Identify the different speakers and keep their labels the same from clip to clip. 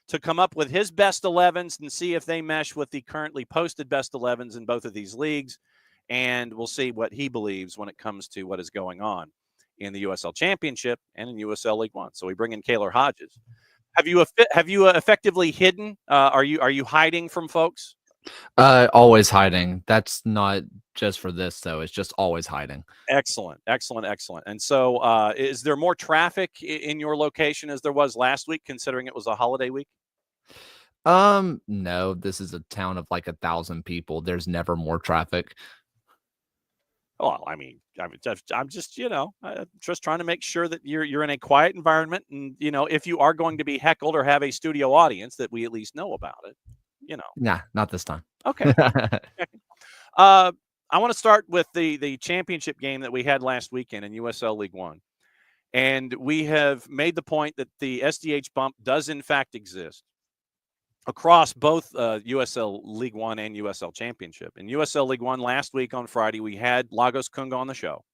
Speaker 1: to come up with his best 11s and see if they mesh with the currently posted best 11s in both of these leagues. And we'll see what he believes when it comes to what is going on in the USL Championship and in USL League One. So we bring in Kaylor Hodges. Have you effectively hidden? Are you hiding from folks?
Speaker 2: Always hiding. That's not just for this though. It's just always hiding.
Speaker 1: Excellent. And so, is there more traffic in your location as there was last week, considering it was a holiday week?
Speaker 2: No, this is a town of like 1,000 people. There's never more traffic.
Speaker 1: Well, I'm just just trying to make sure that you're in a quiet environment, and if you are going to be heckled or have a studio audience, that we at least know about it.
Speaker 2: Nah, not this time.
Speaker 1: Okay. I want to start with the championship game that we had last weekend in USL League One, and we have made the point that the SDH bump does in fact exist across both USL League One and USL Championship. In USL League One last week on Friday, we had Lagos Kunga on the show.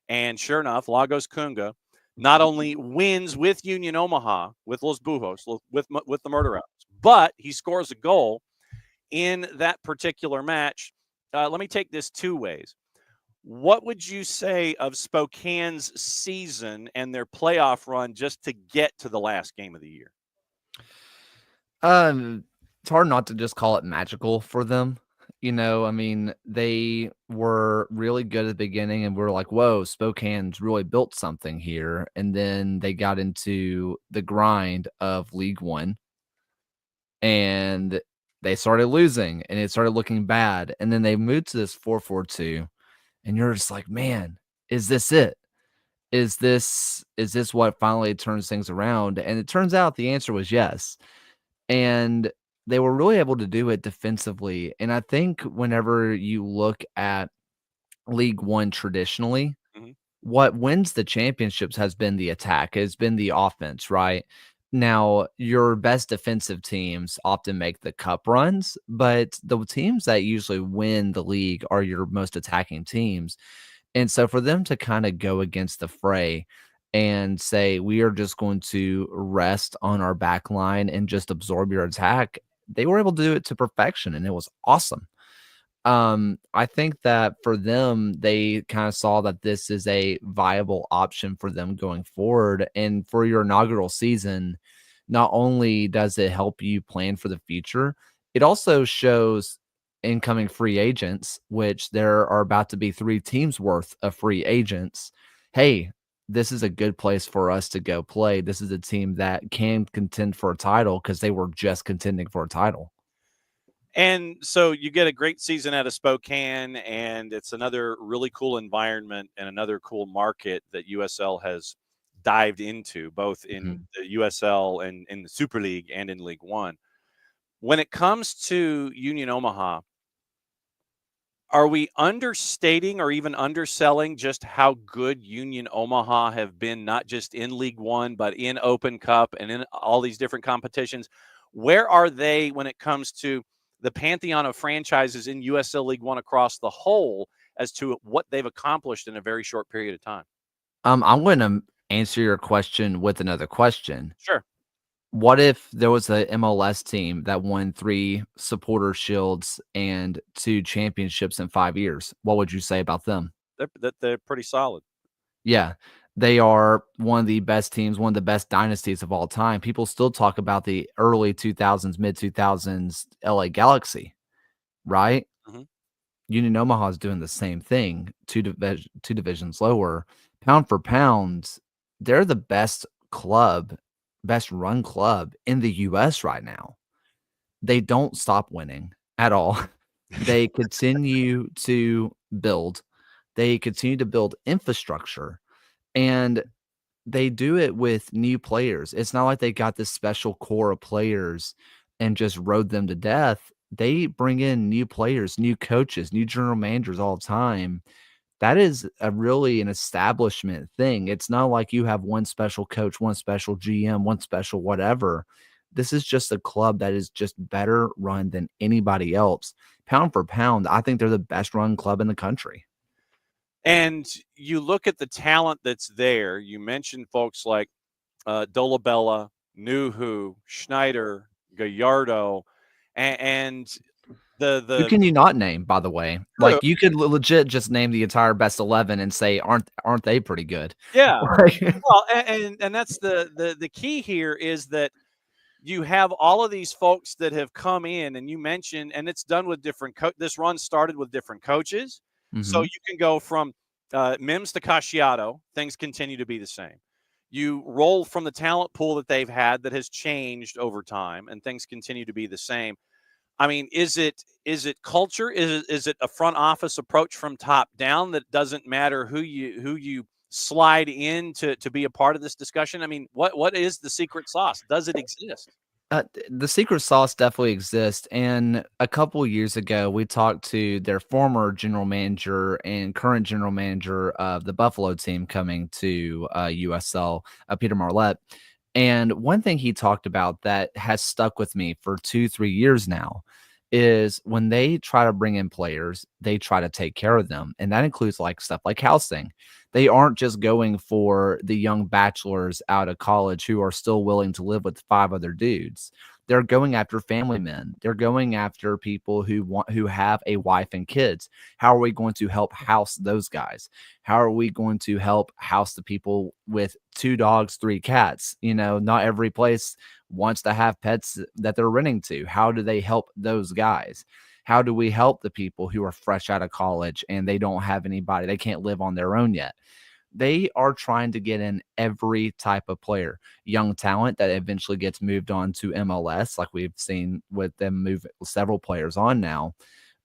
Speaker 1: And sure enough, Lagos Kunga not only wins with Union Omaha, with Los Bujos, with the Murder Owls, but he scores a goal in that particular match. Let me take this two ways. What would you say of Spokane's season and their playoff run just to get to the last game of the year?
Speaker 2: It's hard not to just call it magical for them. I mean, they were really good at the beginning and we're like, whoa, Spokane's really built something here. And then they got into the grind of League One and they started losing and it started looking bad. And then they moved to this 4-4-2. And you're just like, man, is this it? Is this what finally turns things around? And it turns out the answer was yes. And they were really able to do it defensively. And I think whenever you look at League One traditionally, what wins the championships has been the attack, has been the offense, right? Now, your best defensive teams often make the cup runs, but the teams that usually win the league are your most attacking teams. And so for them to kind of go against the fray and say, we are just going to rest on our back line and just absorb your attack, they were able to do it to perfection, and it was awesome. I think that for them, they kind of saw that this is a viable option for them going forward. And for your inaugural season, not only does it help you plan for the future, it also shows incoming free agents, which there are about to be 3 teams worth of free agents. Hey, this is a good place for us to go play. This is a team that can contend for a title because they were just contending for a title.
Speaker 1: And so you get a great season out of Spokane, and it's another really cool environment and another cool market that USL has dived into, both in the USL and in the Super League and in League One. When it comes to Union Omaha, are we understating or even underselling just how good Union Omaha have been, not just in League One, but in Open Cup and in all these different competitions? Where are they when it comes to the pantheon of franchises in USL League One across the whole as to what they've accomplished in a very short period of time?
Speaker 2: I'm going to answer your question with another question.
Speaker 1: Sure.
Speaker 2: What if there was a MLS team that won 3 supporter shields and 2 championships in 5 years? What would you say about them?
Speaker 1: They're pretty solid.
Speaker 2: Yeah, they are one of the best teams, one of the best dynasties of all time. People still talk about the early 2000s, mid 2000s LA Galaxy, right? Union Omaha is doing the same thing, two divisions lower. Pound for pound, they're the best club, best run club in the US right now. They don't stop winning at all. They continue to build. They continue to build infrastructure, and they do it with new players. It's not like they got this special core of players and just rode them to death. They bring in new players, new coaches, new general managers all the time. That is really an establishment thing. It's not like you have one special coach, one special GM, one special whatever. This is just a club that is just better run than anybody else. Pound for pound, I think they're the best run club in the country.
Speaker 1: And you look at the talent that's there. You mentioned folks like Dolabella, Nuhu, Schneider, Gallardo, and
Speaker 2: Who
Speaker 1: the
Speaker 2: can you not name, by the way?
Speaker 1: true,
Speaker 2: Like, you could legit just name the entire best 11 and say, "Aren't they pretty good?"
Speaker 1: yeah.
Speaker 2: Like
Speaker 1: Well, and that's the key here is that you have all of these folks that have come in, and you mentioned, and it's done with different. This run started with different coaches, so
Speaker 2: Mhm.
Speaker 1: you can go from Mims to Casciato. Things continue to be the same. You roll from the talent pool that they've had that has changed over time, and things continue to be the same. I mean, is it culture? Is it a front office approach from top down that doesn't matter who you slide in to be a part of this discussion? I mean, what is the secret sauce? Does it exist?
Speaker 2: The secret sauce definitely exists. And a couple years ago, we talked to their former general manager and current general manager of the Buffalo team coming to USL, Peter Marlette. And one thing he talked about that has stuck with me for 2, 3 years now is when they try to bring in players, they try to take care of them. And that includes like stuff like housing. They aren't just going for the young bachelors out of college who are still willing to live with 5 other dudes. They're going after family men. They're going after people who have a wife and kids. How are we going to help house those guys? How are we going to help house the people with 2 dogs, 3 cats? Not every place wants to have pets that they're renting to. How do they help those guys? How do we help the people who are fresh out of college and they don't have anybody? They can't live on their own yet. They are trying to get in every type of player, young talent that eventually gets moved on to MLS, like we've seen with them move several players on now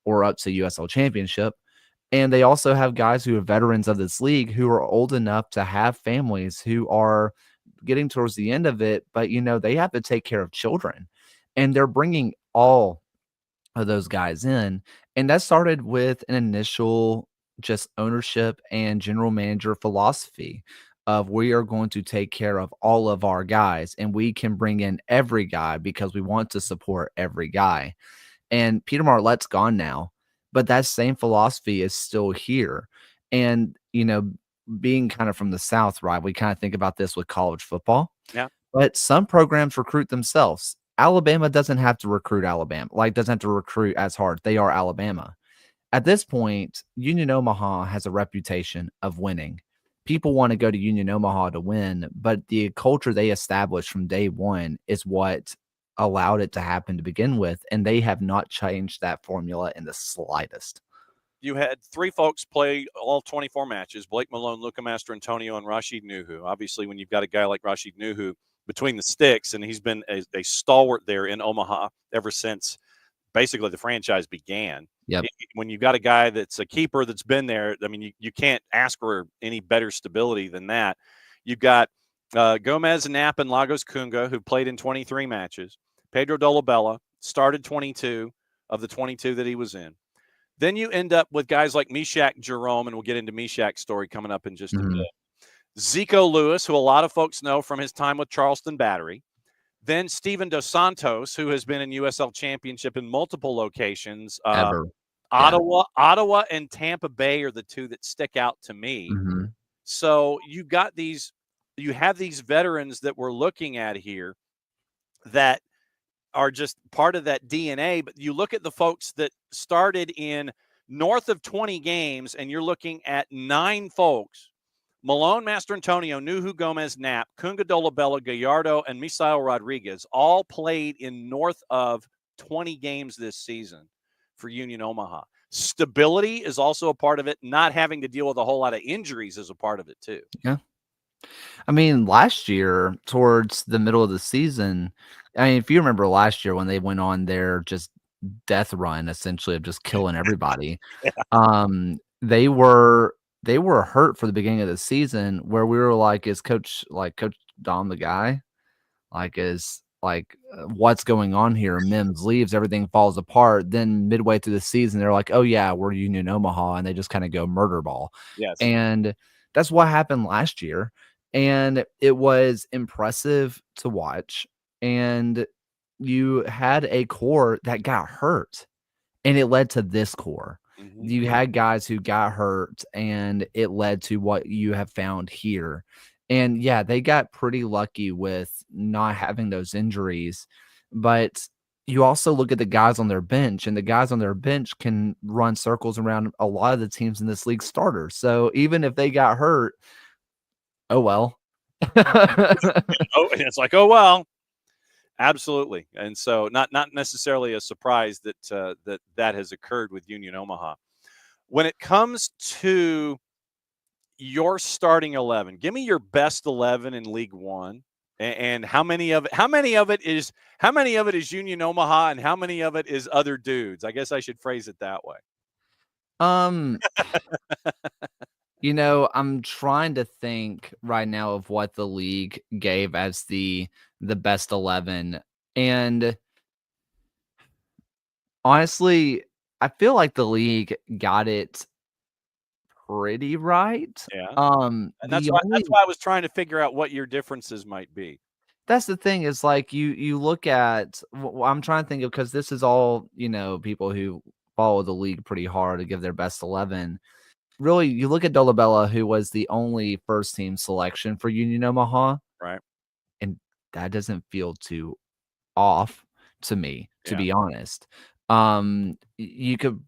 Speaker 2: or up to USL Championship. And they also have guys who are veterans of this league who are old enough to have families who are getting towards the end of it, but they have to take care of children. And they're bringing all of those guys in. And that started with an initial just ownership and general manager philosophy of we are going to take care of all of our guys and we can bring in every guy because we want to support every guy. And Peter Marlette's gone now, but that same philosophy is still here. And, being kind of from the South, right? We kind of think about this with college football,
Speaker 1: Yeah.
Speaker 2: but some programs recruit themselves. Alabama doesn't have to recruit Alabama, like doesn't have to recruit as hard. They are Alabama. At this point, Union Omaha has a reputation of winning. People want to go to Union Omaha to win, but the culture they established from day one is what allowed it to happen to begin with. And they have not changed that formula in the slightest.
Speaker 1: You had three folks play all 24 matches: Blake Malone, Luca Mastrantonio, and Rashid Nuhu. Obviously, when you've got a guy like Rashid Nuhu between the sticks, and he's been a stalwart there in Omaha ever since basically the franchise began.
Speaker 2: Yep.
Speaker 1: When you've got a guy that's a keeper that's been there, I mean, you can't ask for any better stability than that. You've got Gomez, Knapp, and Lagos Kunga, who played in 23 matches. Pedro Dolabella started 22 of the 22 that he was in. Then you end up with guys like Meshach Jerome, and we'll get into Meshach's story coming up in just a bit. Zico Lewis, who a lot of folks know from his time with Charleston Battery. Then Steven Dos Santos, who has been in USL Championship in multiple locations.
Speaker 2: Ever. Yeah.
Speaker 1: Ottawa and Tampa Bay are the two that stick out to me.
Speaker 2: Mm-hmm.
Speaker 1: So you have these veterans that we're looking at here that are just part of that DNA. But you look at the folks that started in north of 20 games, and you're looking at 9 folks: Malone, Mastrantonio, Nuhu, Gomez, Knapp, Kunga, Dolabella, Gallardo, and Misael Rodriguez all played in north of 20 games this season for Union Omaha. Stability is also a part of it. Not having to deal with a whole lot of injuries is a part of it too.
Speaker 2: Yeah. I mean, last year, towards the middle of the season, I mean, if you remember last year when they went on their just death run, essentially of just killing everybody, they were hurt for the beginning of the season where we were like, is Coach Dom the guy? What's going on here? Mims leaves, everything falls apart. Then midway through the season, they're like, oh yeah, we're Union Omaha, and they just kind of go murder ball.
Speaker 1: Yes.
Speaker 2: And that's what happened last year. And it was impressive to watch. And you had a core that got hurt, and it led to this core. You had guys who got hurt, and it led to what you have found here. And yeah, they got pretty lucky with not having those injuries. But you also look at the guys on their bench, and the guys on their bench can run circles around a lot of the teams in this league starters. So even if they got hurt, oh well.
Speaker 1: Oh, and it's like, oh well, absolutely. And so, not necessarily a surprise that that has occurred with Union Omaha. When it comes to your starting 11, give me your best 11 in League One, and how many of it is Union Omaha, and how many of it is other dudes? I guess I should phrase it that way.
Speaker 2: Um, I'm trying to think right now of what the league gave as the best 11. And honestly, I feel like the league got it pretty right.
Speaker 1: Yeah, and
Speaker 2: The only
Speaker 1: that's why I was trying to figure out what your differences might be.
Speaker 2: That's the thing is like you look at I'm trying to think of because this is all, people who follow the league pretty hard to give their best 11. Really, you look at Dolabella, who was the only first team selection for Union Omaha,
Speaker 1: Right.
Speaker 2: and that doesn't feel too off to me, to
Speaker 1: Yeah.
Speaker 2: be honest. You could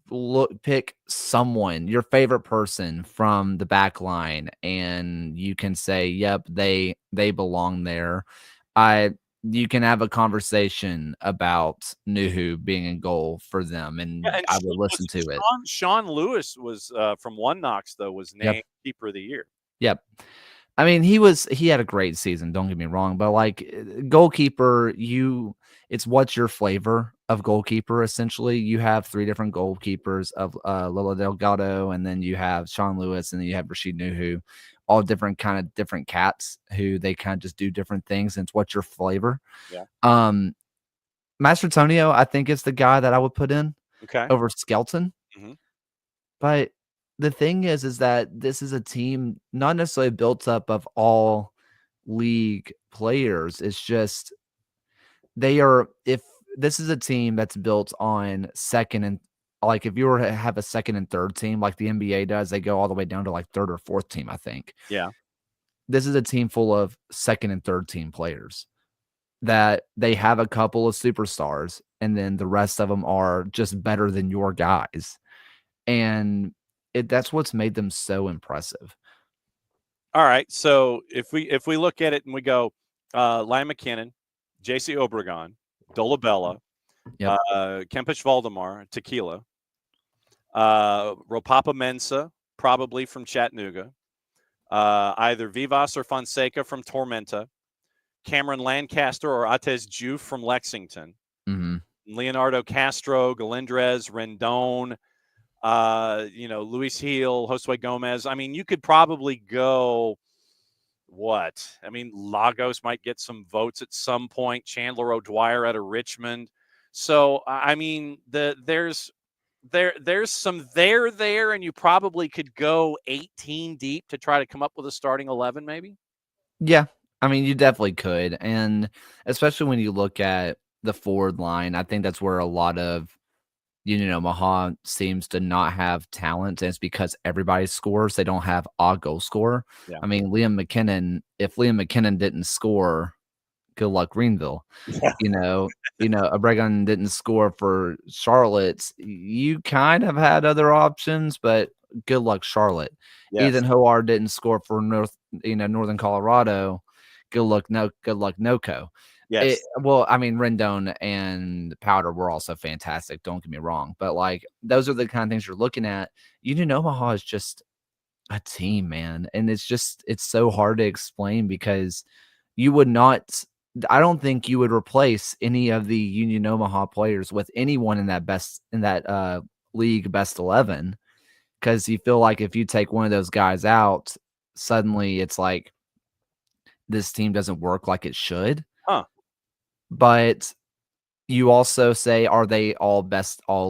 Speaker 2: pick someone, your favorite person from the back line, and you can say, "Yep, they belong there." I You can have a conversation about Nuhu being in goal for them,
Speaker 1: Yeah,
Speaker 2: and
Speaker 1: and
Speaker 2: I would listen to it.
Speaker 1: Sean Lewis was from One Knox, though, was
Speaker 2: Yep,
Speaker 1: named Keeper of the Year.
Speaker 2: yep. I mean, he had a great season, don't get me wrong, but like goalkeeper, it's what's your flavor of goalkeeper essentially. You have three different goalkeepers of Lola Delgado, and then you have Sean Lewis, and then you have Rashid Nuhu, all different cats who they kind of just do different things, and it's what's your flavor.
Speaker 1: Yeah.
Speaker 2: Um Mastritonio, I think is the guy that I would put in
Speaker 1: Okay.
Speaker 2: over Skelton.
Speaker 1: Hmm.
Speaker 2: But the thing is that this is a team not necessarily built up of all league players. It's just if this is a team that's built on second and like if you were to have a second and third team like the NBA does, they go all the way down to like third or fourth team, I think.
Speaker 1: Yeah.
Speaker 2: This is a team full of second and third team players that they have a couple of superstars and then the rest of them are just better than your guys. And that's what's made them so impressive.
Speaker 1: All right. So if we look at it and we go, Liam McKinnon, J.C. Obregon, Dolabella,
Speaker 2: Yep.
Speaker 1: Kempish Valdemar, Tequila, Ropapa Mensa, probably from Chattanooga, either Vivas or Fonseca from Tormenta, Cameron Lancaster or Atez Juve from Lexington,
Speaker 2: Mhm.
Speaker 1: Leonardo Castro, Galindrez, Rendon, Luis Heel, Josue Gomez. I mean, you could probably go what? I mean, Lagos might get some votes at some point. Chandler O'Dwyer out of Richmond. So I mean, there's some there, and you probably could go 18 deep to try to come up with a starting 11, maybe.
Speaker 2: Yeah. I mean, you definitely could. And especially when you look at the forward line, I think that's where a lot of Union Omaha seems to not have talent. And it's because everybody scores. They don't have a goal scorer.
Speaker 1: Yeah.
Speaker 2: I mean, if Liam McKinnon didn't score, good luck Greenville.
Speaker 1: Yeah.
Speaker 2: Obregon didn't score for Charlotte. You kind of had other options, but good luck Charlotte.
Speaker 1: Yes.
Speaker 2: Ethan Howard didn't score for Northern Colorado. Good luck NoCo.
Speaker 1: Yes.
Speaker 2: Well, I mean, Rendon and Powder were also fantastic. Don't get me wrong, but like those are the kind of things you're looking at. Union Omaha is just a team, man, and it's so hard to explain because you would not. I don't think you would replace any of the Union Omaha players with anyone in that league best 11 because you feel like if you take one of those guys out, suddenly it's like this team doesn't work like it should.
Speaker 1: Huh.
Speaker 2: But you also say, are they all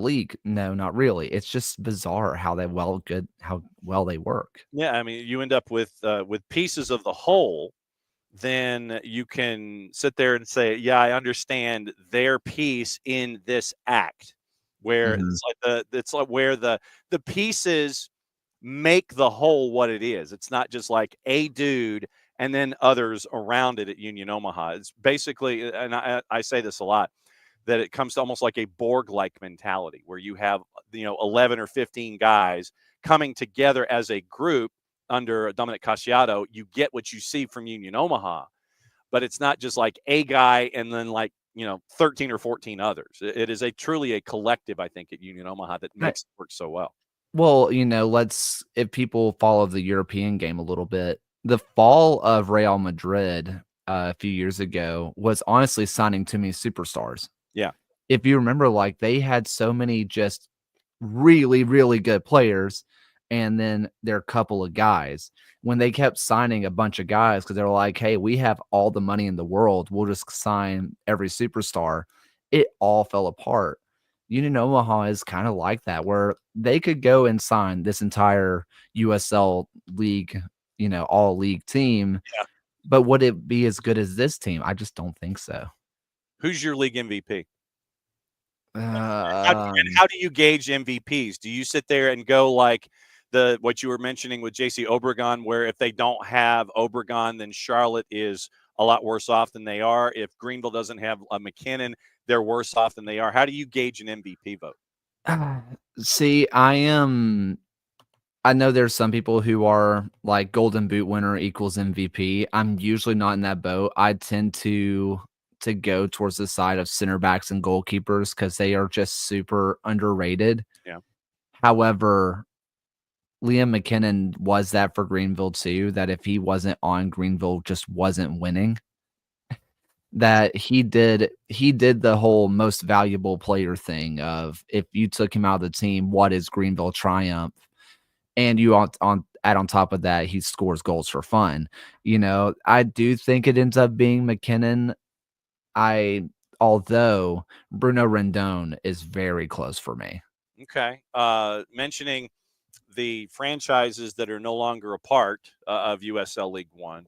Speaker 2: league? No, not really. It's just bizarre how well they work.
Speaker 1: Yeah. I mean, you end up with pieces of the whole. Then you can sit there and say, yeah, I understand their piece in this act, where
Speaker 2: Mhm.
Speaker 1: it's like where the pieces make the whole what it is. It's not just like a dude and then others around it at Union Omaha. It's basically, and I say this a lot, that it comes to almost like a Borg-like mentality where you have 11 or 15 guys coming together as a group under Dominic Casciato. You get what you see from Union Omaha, but it's not just like a guy and then 13 or 14 others. It is truly a collective, I think, at Union Omaha that
Speaker 2: Right.
Speaker 1: makes it work so well.
Speaker 2: Well, if people follow the European game a little bit, the fall of Real Madrid a few years ago was honestly signing too many superstars.
Speaker 1: Yeah.
Speaker 2: If you remember, like, they had so many just really, really good players, and then their couple of guys. When they kept signing a bunch of guys because they were like, "Hey, we have all the money in the world. We'll just sign every superstar." It all fell apart. Union Omaha is kind of like that, where they could go and sign this entire USL league, all league team,
Speaker 1: Yeah.
Speaker 2: but would it be as good as this team? I just don't think so.
Speaker 1: Who's your league MVP? And
Speaker 2: Um,
Speaker 1: how do you gauge MVPs? Do you sit there and go like what you were mentioning with JC Obregon, where if they don't have Obregon, then Charlotte is a lot worse off than they are. If Greenville doesn't have a McKinnon, they're worse off than they are. How do you gauge an MVP vote?
Speaker 2: See, I know there's some people who are like golden boot winner equals MVP. I'm usually not in that boat. I tend to go towards the side of center backs and goalkeepers because they are just super underrated.
Speaker 1: Yeah.
Speaker 2: However, Liam McKinnon was that for Greenville too, that if he wasn't on, Greenville just wasn't winning. That he did the whole most valuable player thing of if you took him out of the team, what is Greenville triumph? And you add on top of that, he scores goals for fun. I do think it ends up being McKinnon. Although Bruno Rendon is very close for me.
Speaker 1: Okay. Mentioning the franchises that are no longer a part of USL League One.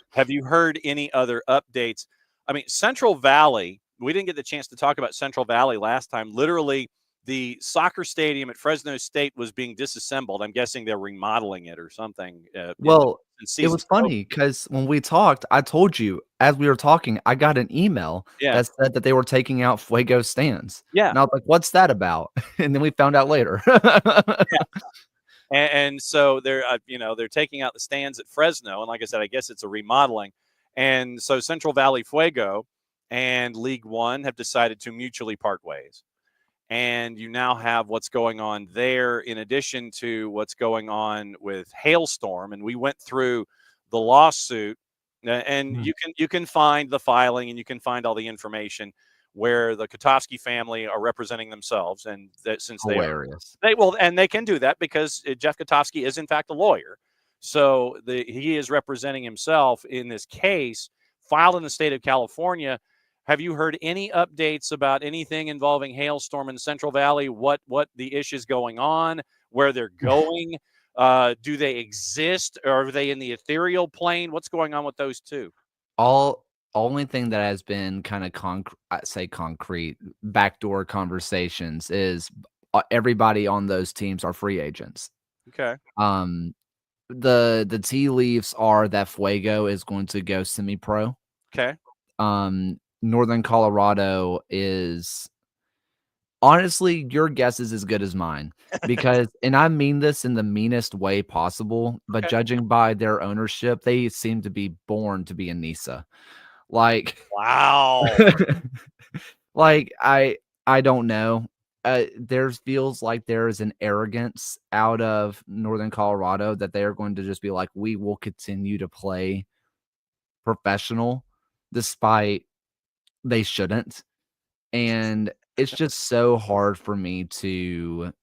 Speaker 1: Have you heard any other updates? I mean, Central Valley, we didn't get the chance to talk about Central Valley last time. Literally, the soccer stadium at Fresno State was being disassembled. I'm guessing they're remodeling it or something.
Speaker 2: Well,
Speaker 1: In
Speaker 2: it
Speaker 1: season
Speaker 2: was funny because when we talked, I told you as we were talking, I got an email
Speaker 1: Yeah.
Speaker 2: that said that they were taking out Fuego stands.
Speaker 1: Yeah.
Speaker 2: And I was like, "What's that about?" And then we found out later.
Speaker 1: Yeah. And so they're taking out the stands at Fresno, and like I said, I guess it's a remodeling. And so Central Valley Fuego and League One have decided to mutually part ways. And you now have what's going on there, in addition to what's going on with Hailstorm. And we went through the lawsuit, and you can find the filing and you can find all the information where the Katofsky family are representing themselves, and that since
Speaker 2: Hilarious.
Speaker 1: they will, and they can do that because Jeff Katofsky is in fact a lawyer. So he is representing himself in this case filed in the state of California. Have you heard any updates about anything involving Hailstorm in Central Valley? What the issues going on, where they're going? Do they exist, or are they in the ethereal plane? What's going on with those two?
Speaker 2: Only thing that has been kind of concrete backdoor conversations is everybody on those teams are free agents.
Speaker 1: Okay.
Speaker 2: The tea leaves are that Fuego is going to go semi-pro.
Speaker 1: Okay.
Speaker 2: Northern Colorado is honestly, your guess is as good as mine because, and I mean this in the meanest way possible, but
Speaker 1: Okay.
Speaker 2: judging by their ownership, they seem to be born to be in NISA. Like,
Speaker 1: Wow.
Speaker 2: like I don't know. There feels like there is an arrogance out of Northern Colorado that they are going to just be like, we will continue to play professional despite they shouldn't. And it's just so hard for me to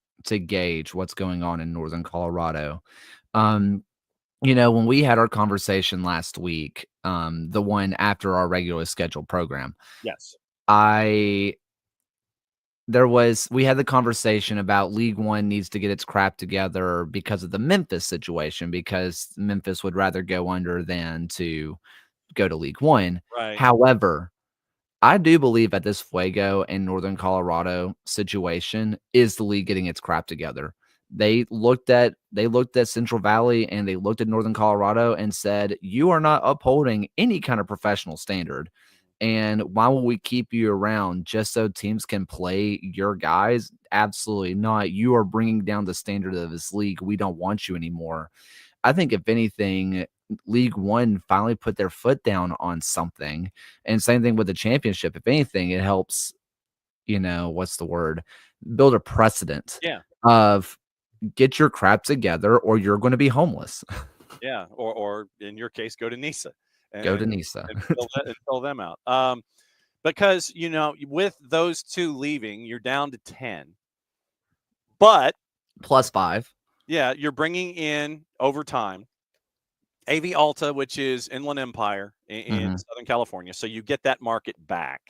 Speaker 2: gauge what's going on in Northern Colorado. When we had our conversation last week, the one after our regularly scheduled program,
Speaker 1: Yes.
Speaker 2: we had the conversation about League One needs to get its crap together because of the Memphis situation, because Memphis would rather go under than to go to League One.
Speaker 1: Right.
Speaker 2: However, I do believe that this Fuego and Northern Colorado situation is the league getting its crap together They looked at Central Valley and they looked at Northern Colorado and said, "You are not upholding any kind of professional standard. And why will we keep you around just so teams can play your guys? Absolutely not. You are bringing down the standard of this league. We don't want you anymore." I think if anything, League One finally put their foot down on something. And same thing with the championship. If anything, it helps, what's the word? Build a precedent
Speaker 1: Yeah.
Speaker 2: of get your crap together or you're going to be homeless.
Speaker 1: Yeah. Or in your case, go to NISA
Speaker 2: Go to
Speaker 1: and,
Speaker 2: NISA.
Speaker 1: and fill them out. Because, with those two leaving, you're down to 10. But
Speaker 2: plus 5.
Speaker 1: yeah, you're bringing in over time AV Alta, which is Inland Empire in Southern California. So you get that market back.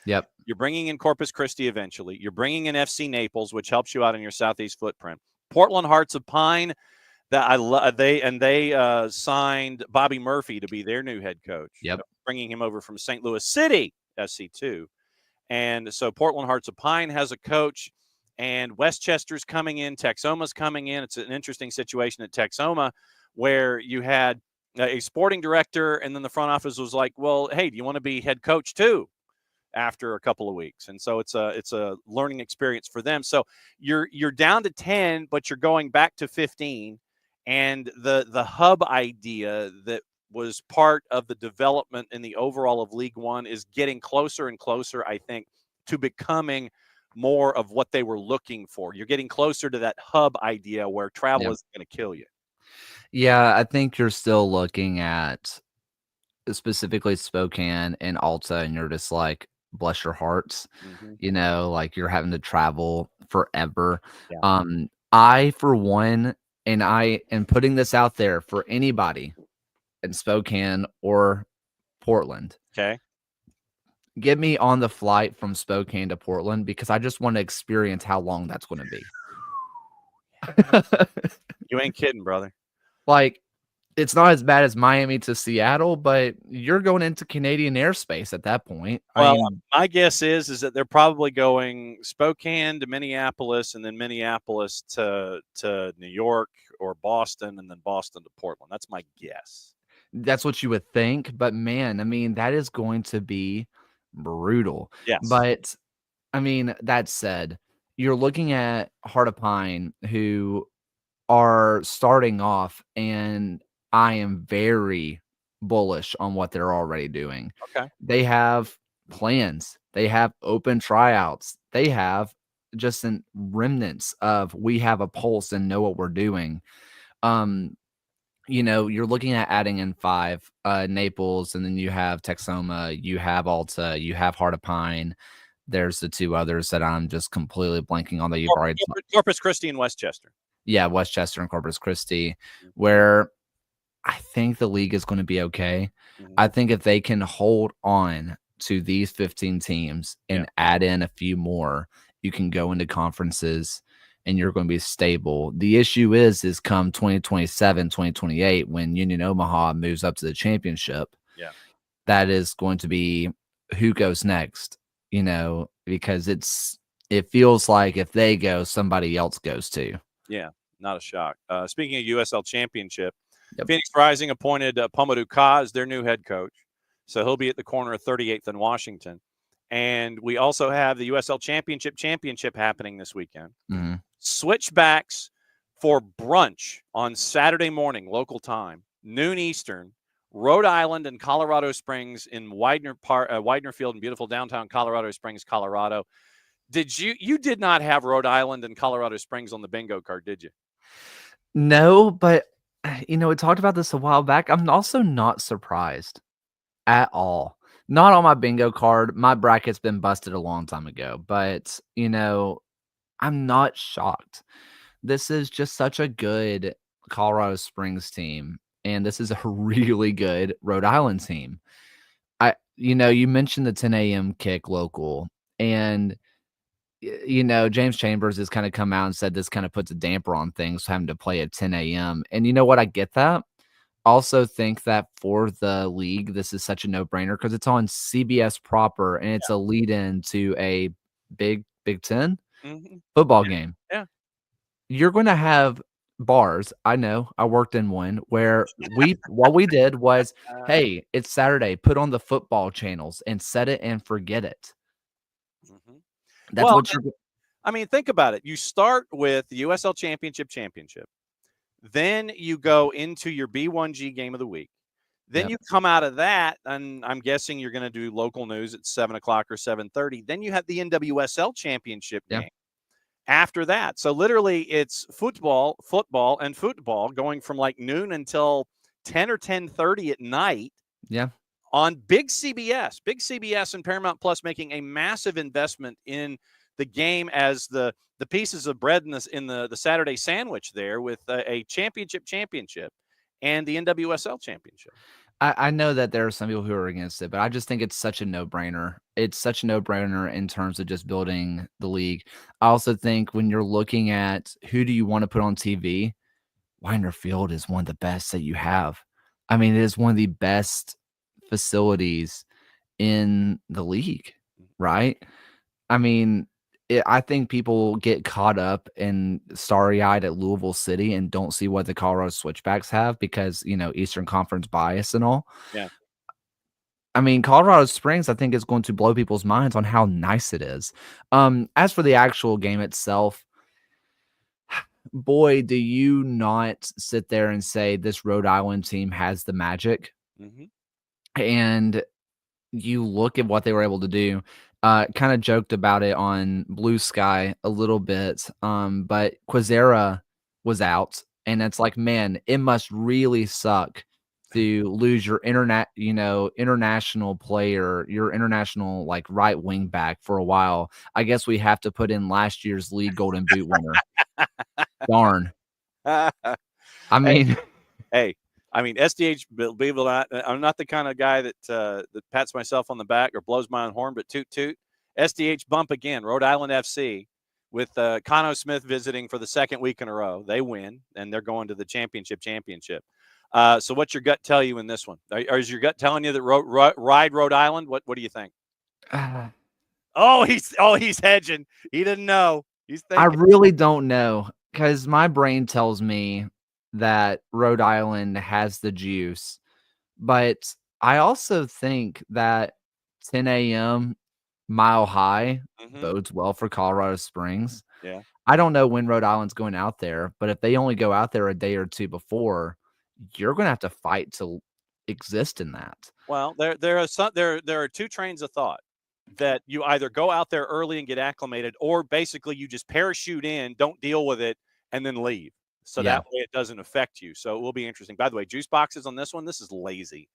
Speaker 2: Yep.
Speaker 1: You're bringing in Corpus Christi eventually. You're bringing in FC Naples, which helps you out in your southeast footprint. Portland Hearts of Pine, that they signed Bobby Murphy to be their new head coach.
Speaker 2: Yep.
Speaker 1: Bringing him over from St. Louis City SC2. And so Portland Hearts of Pine has a coach, and Westchester's coming in. Texoma's coming in. It's an interesting situation at Texoma where you had a sporting director, and then the front office was like, well, hey, do you want to be head coach too after a couple of weeks? And so it's a learning experience for them. So you're down to 10, but you're going back to 15. And the hub idea that was part of the development in the overall of League One is getting closer and closer, I think, to becoming more of what they were looking for. You're getting closer to that hub idea where travel isn't going to kill you.
Speaker 2: Yeah, I think you're still looking at specifically Spokane and Alta, and you're just like, bless your hearts. Like you're having to travel forever.
Speaker 1: Yeah.
Speaker 2: I, for one, and I am putting this out there for anybody in Spokane or Portland.
Speaker 1: Okay.
Speaker 2: Get me on the flight from Spokane to Portland because I just want to experience how long that's going to be.
Speaker 1: You ain't kidding, brother.
Speaker 2: Like, it's not as bad as Miami to Seattle, but you're going into Canadian airspace at that point.
Speaker 1: Well, my guess is that they're probably going Spokane to Minneapolis and then Minneapolis to New York or Boston and then Boston to Portland. That's my guess.
Speaker 2: That's what you would think. But, man, I mean, that is going to be brutal.
Speaker 1: Yes.
Speaker 2: But, I mean, that said, you're looking at Heart of Pine, who are starting off, and I am very bullish on what they're already doing.
Speaker 1: Okay.
Speaker 2: They have plans. They have open tryouts. They have just an remnants of we have a pulse and know what we're doing. You're looking at adding in 5, Naples, and then you have Texoma, you have Alta, you have Heart of Pine. There's the 2 others that I'm just completely blanking on that you've already.
Speaker 1: Corpus Christi and Westchester.
Speaker 2: Yeah, Westchester and Corpus Christi, where I think the league is going to be okay. I think if they can hold on to these 15 teams and add in a few more, you can go into conferences and you're going to be stable. The issue is come 2027, 2028, when Union Omaha moves up to the championship.
Speaker 1: Yeah.
Speaker 2: That is going to be who goes next, because it feels like if they go, somebody else goes too.
Speaker 1: Yeah, not a shock. Speaking of USL Championship, Phoenix Rising appointed Pomadou Ka as their new head coach. So he'll be at the corner of 38th and Washington. And we also have the USL Championship happening this weekend. Switchbacks for brunch on Saturday morning, local time, noon Eastern, Rhode Island and Colorado Springs in Widener Field in beautiful downtown Colorado Springs, Colorado. You did not have Rhode Island and Colorado Springs on the bingo card, did you?
Speaker 2: No, but we talked about this a while back. I'm also not surprised at all. Not on my bingo card. My bracket's been busted a long time ago, but I'm not shocked. This is just such a good Colorado Springs team, and this is a really good Rhode Island team. You mentioned the 10 a.m. kick local, and James Chambers has kind of come out and said this kind of puts a damper on things having to play at 10 a.m. And you know what? I get that. Also think that for the league, this is such a no-brainer because it's on CBS proper and it's a lead-in to a Big Ten football game.
Speaker 1: Yeah.
Speaker 2: you're gonna have bars. I know, I worked in one where what we did was,
Speaker 1: Uh,
Speaker 2: "Hey, it's Saturday, put on the football channels and set it and forget it."
Speaker 1: mhm.
Speaker 2: That's
Speaker 1: Well,
Speaker 2: what you're
Speaker 1: I mean, think about it. You start with the USL championship. Then you go into your B1G game of the week. Then
Speaker 2: Yep,
Speaker 1: you come out of that, and I'm guessing you're going to do local news at 7 o'clock or 7:30. Then you have the NWSL championship
Speaker 2: yeah,
Speaker 1: game after that. So literally, it's football, and football going from like noon until 10 or 10:30 at night
Speaker 2: yeah.
Speaker 1: on Big CBS and Paramount Plus making a massive investment in the game as the pieces of bread in the Saturday sandwich there with a championship and the NWSL championship.
Speaker 2: I know that there are some people who are against it, but I just think it's such a no-brainer. It's such a no-brainer in terms of just building the league. I also think when you're looking at who do you wanna put on TV, Widener Field is one of the best that you have. I mean, it is one of the best facilities in the league, right? I mean, I think people get caught up and starry-eyed at Louisville City and don't see what the Colorado Switchbacks have because, Eastern Conference bias and all.
Speaker 1: Yeah.
Speaker 2: I mean, Colorado Springs, I think, is going to blow people's minds on how nice it is. As for the actual game itself, boy, do you not sit there and say this Rhode Island team has the magic.
Speaker 1: Mm-hmm.
Speaker 2: And you look at what they were able to do. Kind of joked about it on Blue Sky a little bit, but Quizera was out, and it's like, man, it must really suck to lose your international player, your international like right wing back for a while. I guess we have to put in last year's league Golden Boot winner. Darn. I
Speaker 1: Hey,
Speaker 2: mean,
Speaker 1: hey, I mean, SDH, believe it or not, I'm not the kind of guy that pats myself on the back or blows my own horn, but toot toot. SDH bump again, Rhode Island FC with Cano Smith visiting for the second week in a row. They win, and they're going to the championship. So what's your gut tell you in this one? Or is your gut telling you that ride Rhode Island? What do you think? He's hedging. He didn't know. He's
Speaker 2: I
Speaker 1: thinking.
Speaker 2: really don't know because my brain tells me that Rhode Island has the juice, but I also think that 10 a.m. Mile High
Speaker 1: Mm-hmm.
Speaker 2: bodes well for Colorado Springs.
Speaker 1: Yeah.
Speaker 2: I don't know when Rhode Island's going out there, but if they only go out there a day or two before, you're gonna have to fight to exist in that.
Speaker 1: Well, there are two trains of thought that you either go out there early and get acclimated, or basically you just parachute in, don't deal with it, and then leave. So
Speaker 2: Yeah,
Speaker 1: that way it doesn't affect you. So it will be interesting. By the way, juice boxes on this one. This is lazy.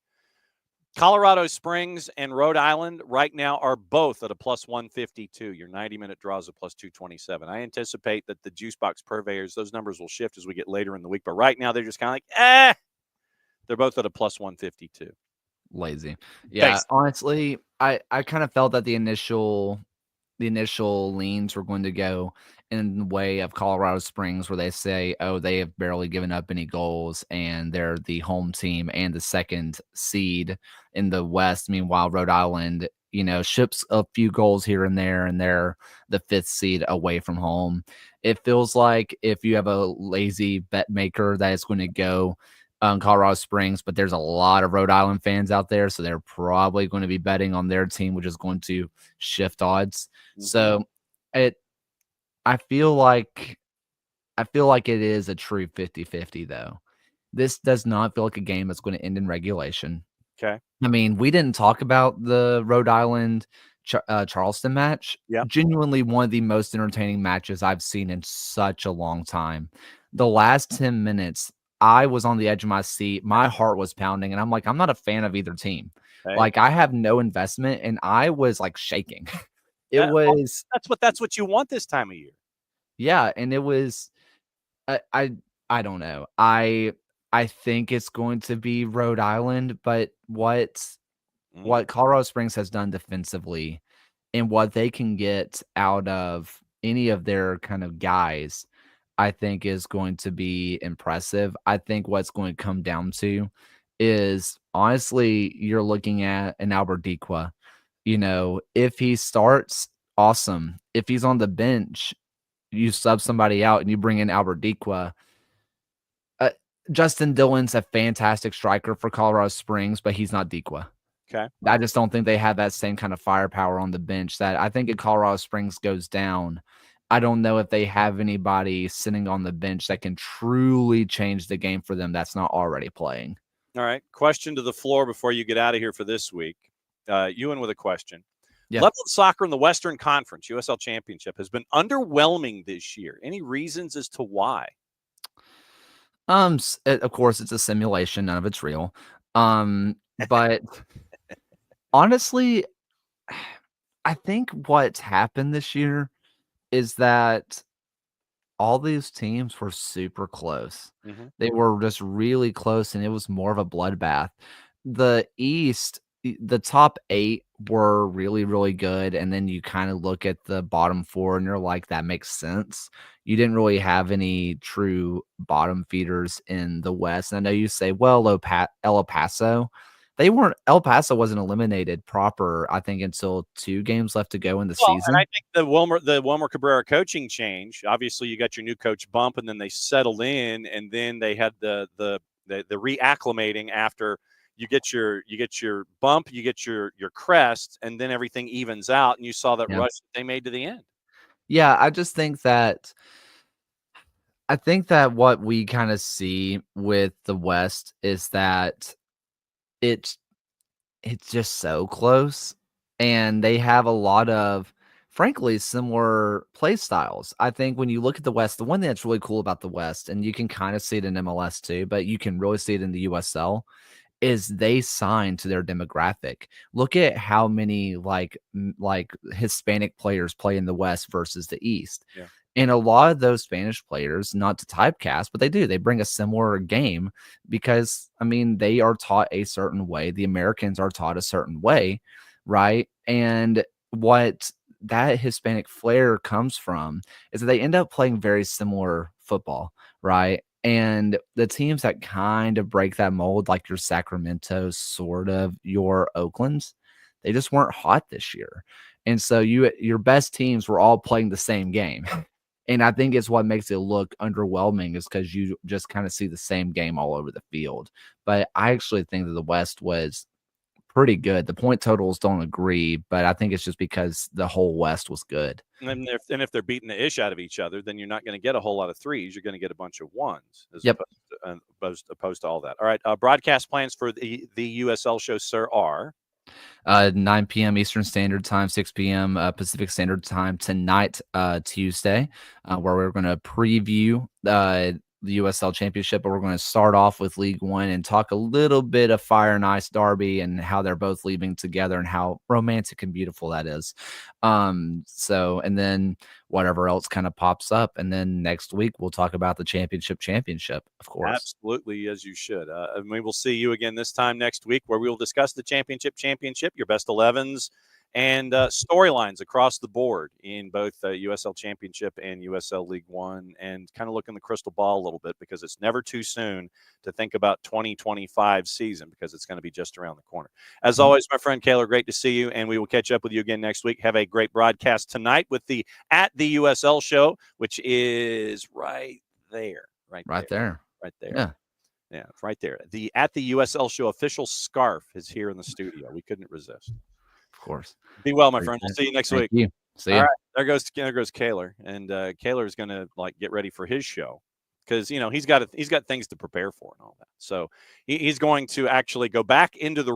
Speaker 1: Colorado Springs and Rhode Island right now are both at a plus 152. Your 90-minute draws a plus 227. I anticipate that the juice box purveyors, those numbers will shift as we get later in the week. But right now they're just kind of like, they're both at a plus 152.
Speaker 2: lazy. Yeah,
Speaker 1: Base.
Speaker 2: honestly, I kind of felt that the initial leans were going to go in the way of Colorado Springs, where they say, oh, they have barely given up any goals and they're the home team and the second seed in the West. Meanwhile, Rhode Island, ships a few goals here and there, and they're the fifth seed away from home. It feels like if you have a lazy bet maker that is going to go Colorado Springs, but there's a lot of Rhode Island fans out there, so they're probably going to be betting on their team, which is going to shift odds.
Speaker 1: Mm-hmm.
Speaker 2: So it I feel like it is a true 50-50 though. This does not feel like a game that's going to end in regulation.
Speaker 1: Okay.
Speaker 2: I mean, we didn't talk about the Rhode Island Charleston match.
Speaker 1: Yep.
Speaker 2: Genuinely one of the most entertaining matches I've seen in such a long time. The last 10 minutes, I was on the edge of my seat. My heart was pounding, and I'm like, I'm not a fan of either team.
Speaker 1: Hey.
Speaker 2: Like, I have no investment, and I was like shaking. It
Speaker 1: Well,
Speaker 2: was,
Speaker 1: that's what you want this time of year.
Speaker 2: yeah, and it was, I, I, I don't know. I think it's going to be Rhode Island, but what Colorado Springs has done defensively and what they can get out of any of their kind of guys, I think is going to be impressive. I think what's going to come down to is honestly, you're looking at an Albert If he starts, awesome. If he's on the bench, you sub somebody out and you bring in Albert Dequa. Uh, Justin Dillon's a fantastic striker for Colorado Springs, but he's not Dequa.
Speaker 1: Okay.
Speaker 2: I just don't think they have that same kind of firepower on the bench that I think if Colorado Springs goes down, I don't know if they have anybody sitting on the bench that can truly change the game for them that's not already playing.
Speaker 1: All right. Question to the floor before you get out of here for this week. Ewan with a question.
Speaker 2: Yeah.
Speaker 1: Level of soccer in the Western Conference, USL Championship, has been underwhelming this year. Any reasons as to why?
Speaker 2: Of course, it's a simulation. None of it's real. But honestly, I think what's happened this year is that all these teams were super close. They were just really close, and it was more of a bloodbath. The East, the top 8 were really, really good, and then you kind of look at the bottom 4, and you're like, "That makes sense." You didn't really have any true bottom feeders in the West, and I know you say, "Well, El Paso." El Paso wasn't eliminated proper, I think, until 2 games left to go in the
Speaker 1: Well,
Speaker 2: season.
Speaker 1: and I think the Wilmer Cabrera coaching change, obviously you got your new coach bump, and then they settled in, and then they had the reacclimating after you get your bump, you get your crest, and then everything evens out, and you saw that rush that they made to the end.
Speaker 2: Yeah, I think that what we kind of see with the West is that it's just so close, and they have a lot of, frankly, similar play styles. I think when you look at the West, the one thing that's really cool about the West, and you can kind of see it in MLS too, but you can really see it in the USL, is they sign to their demographic. Look at how many like Hispanic players play in the West versus the East.
Speaker 1: Yeah.
Speaker 2: And a lot of those Spanish players, not to typecast, but they bring a similar game because, I mean, they are taught a certain way. The Americans are taught a certain way, right? And what that Hispanic flair comes from is that they end up playing very similar football, right? And the teams that kind of break that mold, like your Sacramento, sort of your Oaklands, they just weren't hot this year. And so your best teams were all playing the same game. And I think it's what makes it look underwhelming is because you just kind of see the same game all over the field. But I actually think that the West was pretty good. The point totals don't agree, but I think it's just because the whole West was good.
Speaker 1: And if they're beating the ish out of each other, then you're not going to get a whole lot of threes. You're going to get a bunch of ones as opposed to all that. All right. Broadcast plans for the USL show, sir, are
Speaker 2: 9 p.m. Eastern Standard Time, 6 p.m. Pacific Standard Time tonight, Tuesday, where we're going to preview the USL Championship, but we're going to start off with League One and talk a little bit of Fire and Ice Derby and how they're both leaving together and how romantic and beautiful that is. And then whatever else kind of pops up. And then next week, we'll talk about the championship, of course.
Speaker 1: Absolutely, as you should. We will see you again this time next week where we will discuss the championship, your best 11s, and storylines across the board in both USL Championship and USL League One, and kind of look in the crystal ball a little bit because it's never too soon to think about 2025 season because it's going to be just around the corner. As always, my friend Kaylor, great to see you, and we will catch up with you again next week. Have a great broadcast tonight with the At the USL show, which is right there.
Speaker 2: Right
Speaker 1: there. Yeah, it's right there. The At the USL show official scarf is here in the studio. We couldn't resist.
Speaker 2: Of course.
Speaker 1: Be well, my friend. We'll see you next week.
Speaker 2: You. See you.
Speaker 1: All right. There goes Kaylor. And Kaylor is going to get ready for his show because, he's got things to prepare for and all that. So he's going to actually go back into the